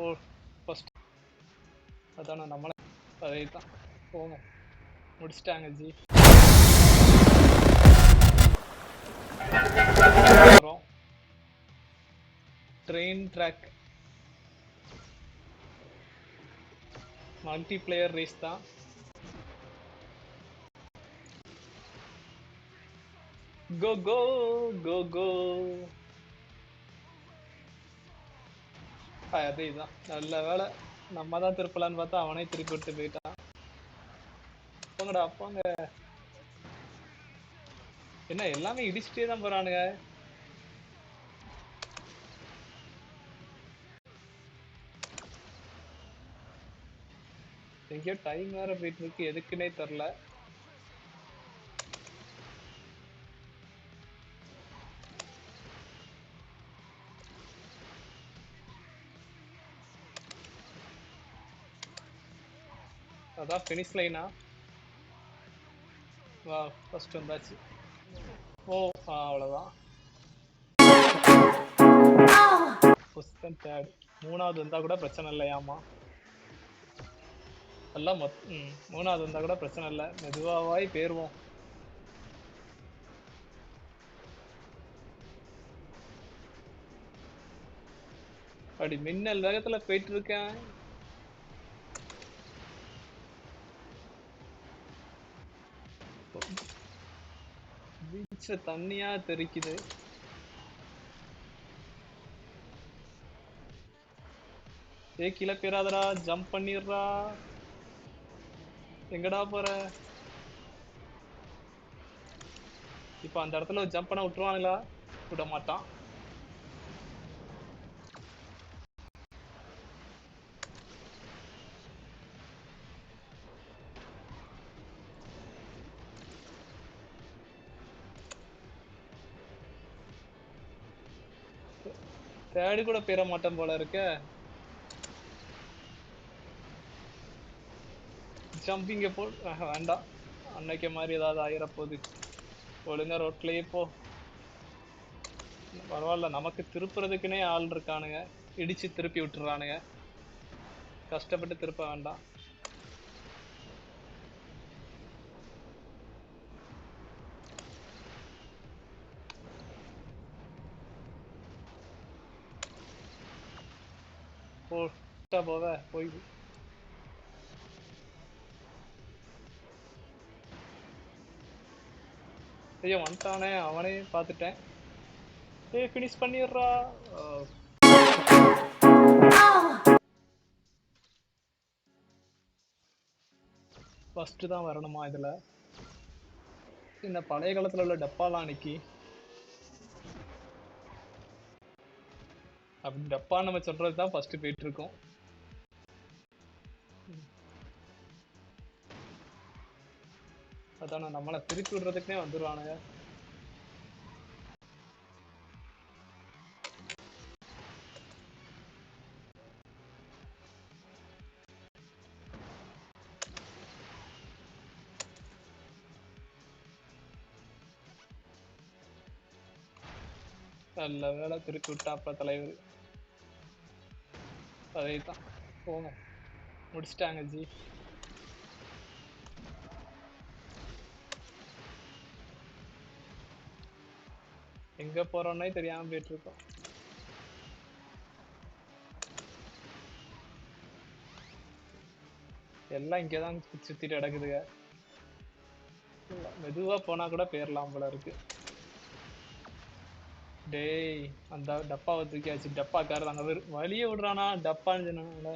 ஓ first அதானே நம்மளே அதே தான். போங்க முடிச்சிட்டாங்க ஜி. வரும் train track multi player race தான். கோ கோ கோ கோ. அதேதான் நல்ல வேலை. நம்ம தான் திருப்பலான்னு பார்த்தா அவனே திருப்பி விட்டு போயிட்டான். போங்கடா போங்க. என்ன எல்லாமே இடிச்சுட்டே தான் போறானுங்க. எங்கேயோ டைம் வேற போயிட்டு இருக்கு, எதுக்குன்னே தெரில. அதான் ஃபினிஷ் லைனா. வா ஃபர்ஸ்ட் வந்தாச்சு. ஓ அவ்வளோதான். Position third. மூணாவது வந்தா கூட பிரச்சனை இல்லையாமா. எல்லாம் மூணாவது வந்தா கூட பிரச்சனை இல்லை, மெதுவாவாய் பேருவோம். அப்படி மின்னல் வேகத்துல போயிட்டு இருக்கேன். பீச்ல தண்ணியா தெரிக்குது. கீழே போயிடாதடா, ஜம்ப் பண்ணிடுறா. எங்கடா போற? இப்ப அந்த இடத்துல ஜம்ப் பண்ண விட்டுருவாங்களா? விட மாட்டான். தேடி கூட போயிட மாட்டேன் போல இருக்க. ஜம்பிங்க போ வேண்டாம். அன்னைக்கு மாதிரி ஏதாவது ஆயிரப்போகுது. ஒழுங்கா ரோட்லயே போ. பரவாயில்ல, நமக்கு திருப்புறதுக்குன்னே ஆள் இருக்கானுங்க. இடிச்சு திருப்பி விட்டுறானுங்க, கஷ்டப்பட்டு திருப்ப வேண்டாம். போவ போய். ஐயோ வந்துட்டானே, அவனே பார்த்துட்டேன். ஃபினிஷ் பண்ணிடுறா. ஃபர்ஸ்ட் தான் வரணுமா இதுல? இந்த பழைய காலத்துல உள்ள டப்பாலாம் அன்னைக்கு அப்படி டப்பா நம்ம சொல்றது தான் ஃபர்ஸ்ட் போயிட்டு இருக்கோம். அதான நம்மளை திருப்பி விடுறதுக்குனே வந்துருவானுங்க. நல்ல வேலை திருப்பி விட்டாப்ல தலைவர். அதே தான். போங்க முடிச்சிட்டாங்க ஜி. எங்க போறோம்னே தெரியாம போயிட்டு இருக்கோம். எல்லாம் இங்கதான் சுத்திட்டு கிடக்குதுங்க. மெதுவா போனா கூட போயிடலாம் போல இருக்கு. டேய் அந்த டப்பாவை தூக்கியாச்சு. டப்பாக்காரர் அங்க வழிய விடுறானா டப்பான்னு சொன்னால.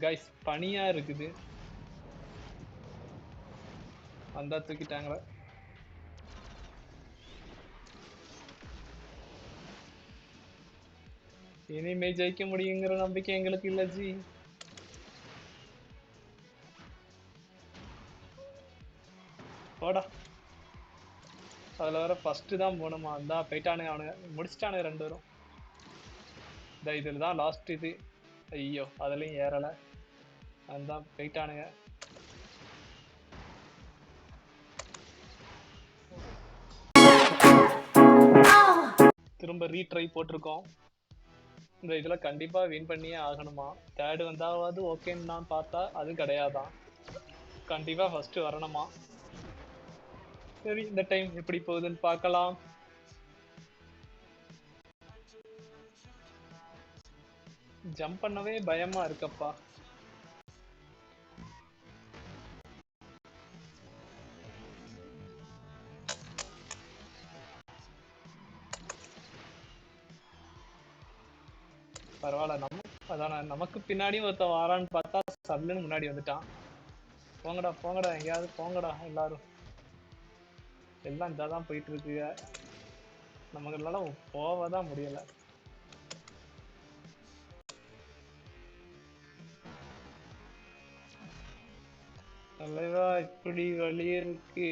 கைஸ் பனியா இருக்குது. வந்தா தூக்கிட்டாங்களா? இனிமே ஜெயிக்க முடியுங்கிற நம்பிக்கை எங்களுக்கு இல்ல ஜி. போடா. அதுல வர ஃபர்ஸ்ட் தான் போகணுமா? அந்த போயிட்டானுங்க அவனுங்க, முடிச்சிட்டானுங்க ரெண்டு பேரும். இந்த இதுல தான் லாஸ்ட் இது. ஐயோ அதுலயும் ஏறல. அந்த போயிட்டானுங்க. திரும்ப ரீட்ரை போட்டிருக்கோம். இந்த இதுல கண்டிப்பா வின் பண்ணியே ஆகணுமா. தேர்டு வந்தாவது ஓகேன்னு தான் பார்த்தா அது கிடையாதான். கண்டிப்பா ஃபர்ஸ்ட் வரணுமா. சரி இந்த டைம் எப்படி போகுதுன்னு பார்க்கலாம். ஜம்ப் பண்ணவே பயமா இருக்கப்பா. பரவாயில்ல, அதான நமக்கு பின்னாடி ஒருத்தன் வாரான்னு பார்த்தா சல்லுன்னு முன்னாடி வந்துட்டான். போங்கடா போங்கடா எங்கேயாவது போங்கடா எல்லாரும். எல்லாம் இதாதான் போயிட்டு இருக்குங்க. நமக்குனால போவதான் முடியல. தலைவா இப்படி வழி இருக்கு,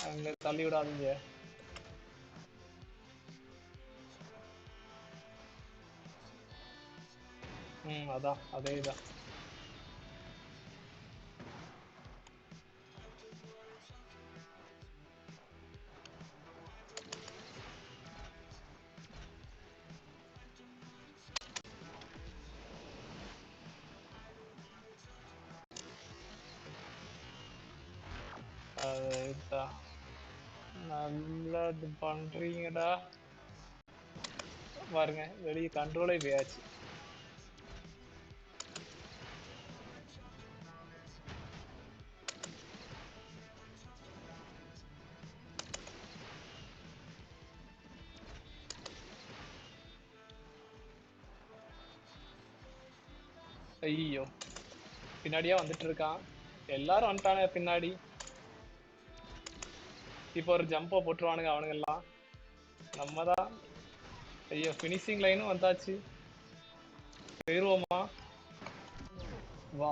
அங்க தள்ளி விடாதீங்க. அதான் அதேதான். அதேதான். நல்லது பண்றீங்கடா. பாருங்க வெளியே கண்ட்ரோலே போயாச்சு. ஐயோ பின்னாடியே வந்துட்டு இருக்கான். எல்லாரும் வந்துட்டானே பின்னாடி. இப்போ ஒரு ஜம்பை போட்டுருவானுங்க அவனுங்க எல்லாம். நம்ம தான். ஐயோ ஃபினிஷிங் லைனும் வந்தாச்சு. போயிருவோமா. வா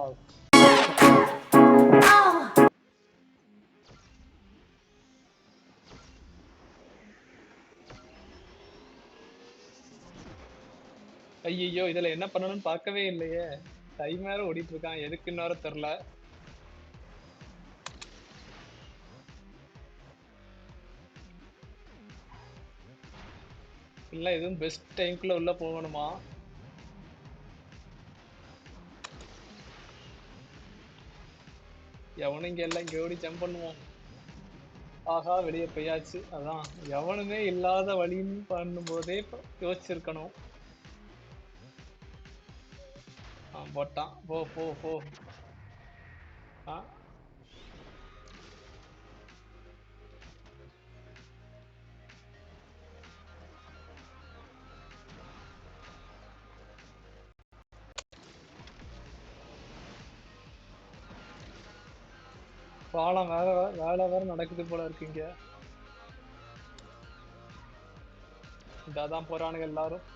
ஐயோ இதுல என்ன பண்ணணும்னு பார்க்கவே இல்லையே. டைம் வேற ஓடிட்டு இருக்கான், எதுக்கு இன்னொரு தெரியல. இல்ல எதுவும் பெஸ்ட் டைம்குள்ள உள்ள போகணுமா. எவனும் இங்க எல்லாம் இங்க ஓடி ஜம்ப் பண்ணுவோம். ஆகா வெளியே போயாச்சு. அதான் எவனுமே இல்லாத வழின்னு பண்ணும்போதே யோசிச்சிருக்கணும். போட்டான். போ போ போ. பாலம் வேலை வேற நடக்குது போல இருக்குங்க. இதாதான் போறானுங்க எல்லாரும்.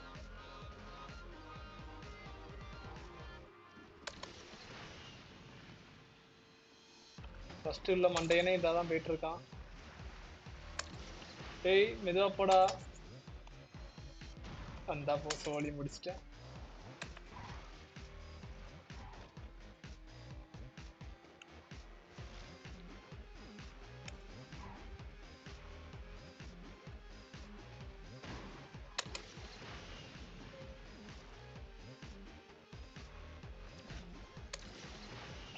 ஃபர்ஸ்ட் உள்ள மண்டையனே இதாதான் போயிட்டு இருக்கான். டேய் மெதுவா போடா. வந்தா போ, சோழி முடிச்சிட்டேன்.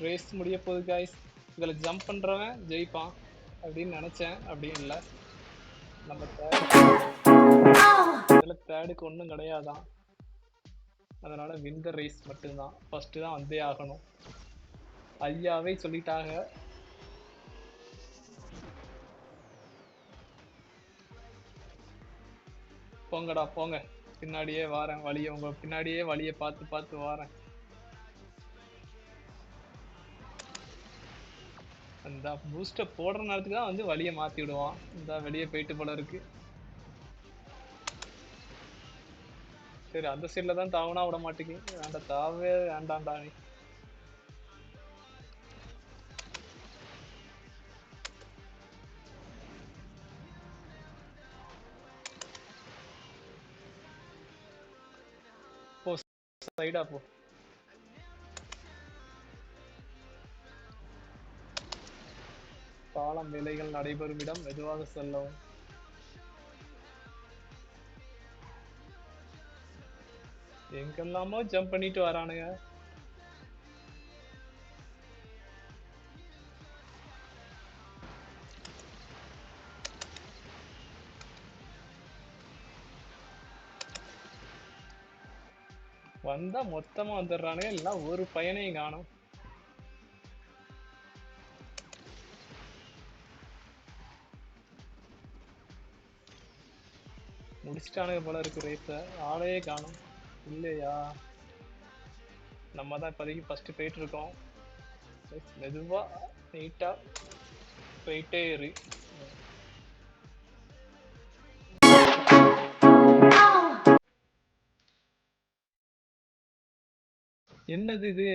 ரேஸ் முடிய போகுது காய்ஸ். இதுல ஜம்ப் பண்றவன் ஜெயிப்பான் அப்படின்னு நினைச்சேன், அப்படின்னு இல்லை. நம்ம இதுல தேர்டுக்கு ஒன்றும் கிடையாதான். அதனால வின் த ரேஸ் மட்டும்தான். ஃபர்ஸ்ட் தான் வந்தே ஆகணும். ஐயாவே சொல்லிட்டாங்க. போங்கடா போங்க, பின்னாடியே வாரேன் வழியை, உங்க பின்னாடியே வழியை பார்த்து பார்த்து வாரேன். அந்த பூஸ்டர் போடுற நேரத்துக்கு தான் வந்து வழியை மாத்தி விடுவான். இந்த வெளியே போயிட்டு போல இருக்கு. சரி அந்த சைட்ல தான் தாவனா விட மாட்டேங்க. வேண்டாம் தாவே வேண்டாம்டா நீ. போ சைடா போ. பாலம் வேலைகள் நடைபெறும் இடம் மெதுவாக செல்லவும். எங்கெல்லாமோ ஜம்ப் பண்ணிட்டு வரானுங்க. வந்தா மொத்தமா வந்துடுறானுங்க, இல்ல ஒரு பையனையும் காணும். முடிச்சிட்டானுங்க போல இருக்கு ரேஸ. ஆளையே காணும். இல்லையா? நம்ம தான் இப்போதைக்கு ஃபர்ஸ்ட் போயிட்டு இருக்கோம். மெதுவா நீட்டா போயிட்டே இரு. என்னது இது?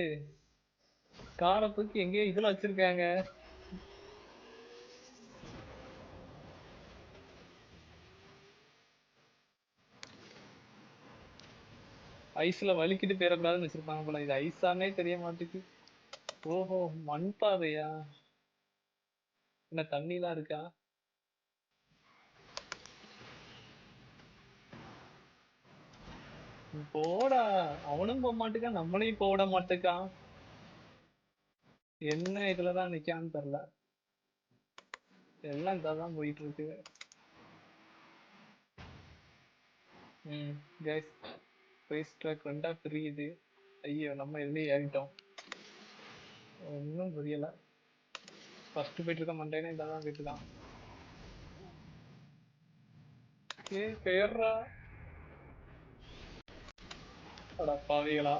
காரை தூக்கி எங்கேயோ இதுல வச்சிருக்காங்க. ஐஸ்ல வலிக்கிட்டு போயிடக்கூடாதுன்னு வச்சிருப்பாங்க போல. இது ஐஸானே தெரிய மாட்டேங்குது. ஓஹோ, மண் பாதையா? என்ன தண்ணிலாம் இருக்கா? போடா, அவனும் போக மாட்டேக்கான், நம்மளையும் போட மாட்டேக்கான். என்ன இதுலதான் நிக்கான்னு தெரியல. எல்லாம் இதான் போயிட்டு இருக்கு. கைஸ், ரேஸ் ட்ராக் ரெண்டா பிரியுது. ஐயோ, நம்ம இதுலயே ஏறிட்டோம். ஒன்றும் புரியல. ஃபர்ஸ்ட் போயிட்டு இருக்க மண்டேனே இதான் போயிட்டு தான். பேர்றா. அட பாவிகளா.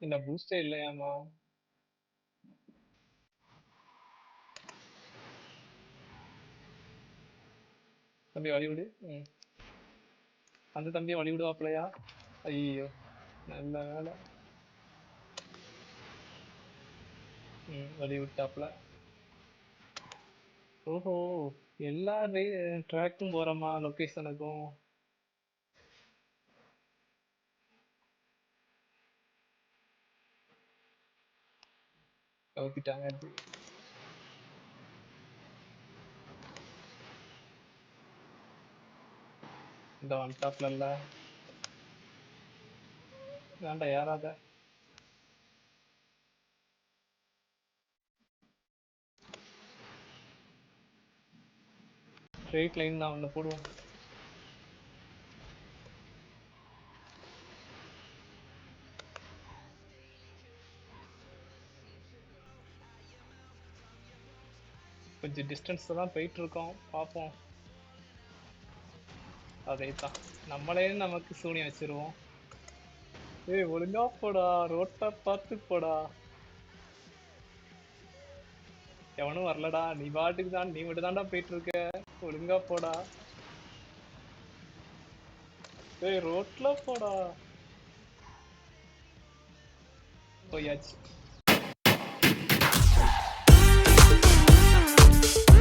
இந்த பூஸ்டே இல்லையாமா? தம்பி வழிவிடு. அந்த தம்பியை வழிவிடுவாப்லையா? ஐயோ, நல்ல வேலை. வழி விட்டாப்ல. ஓஹோ, எல்லா ட்ராக்கும் போறோமா லொகேஷனுக்கும்? கவுத்திட்டாங்க. இந்த ஒன் டாப்ல இல்ல. வேண்டாம், யாராத. ஸ்ட்ரெயிட் லைன் தான் ஒன்று போடுவோம். கொஞ்சம் டிஸ்டன்ஸ்ல தான் போயிட்டு இருக்கோம், பார்ப்போம். அதே தான், நம்மளே நமக்கு சூனியம் வச்சிருவோம். ஏய், ஒழுங்கா போடா, ரோட்டை பார்த்து போடா. எவனும் வரலடா, நீ பாட்டுக்கு தான், நீ மட்டும் தான்டா போயிட்டு இருக்க. ஒழுங்கா போடா. ஏய், ரோட்ல போடா. போயாச்சு.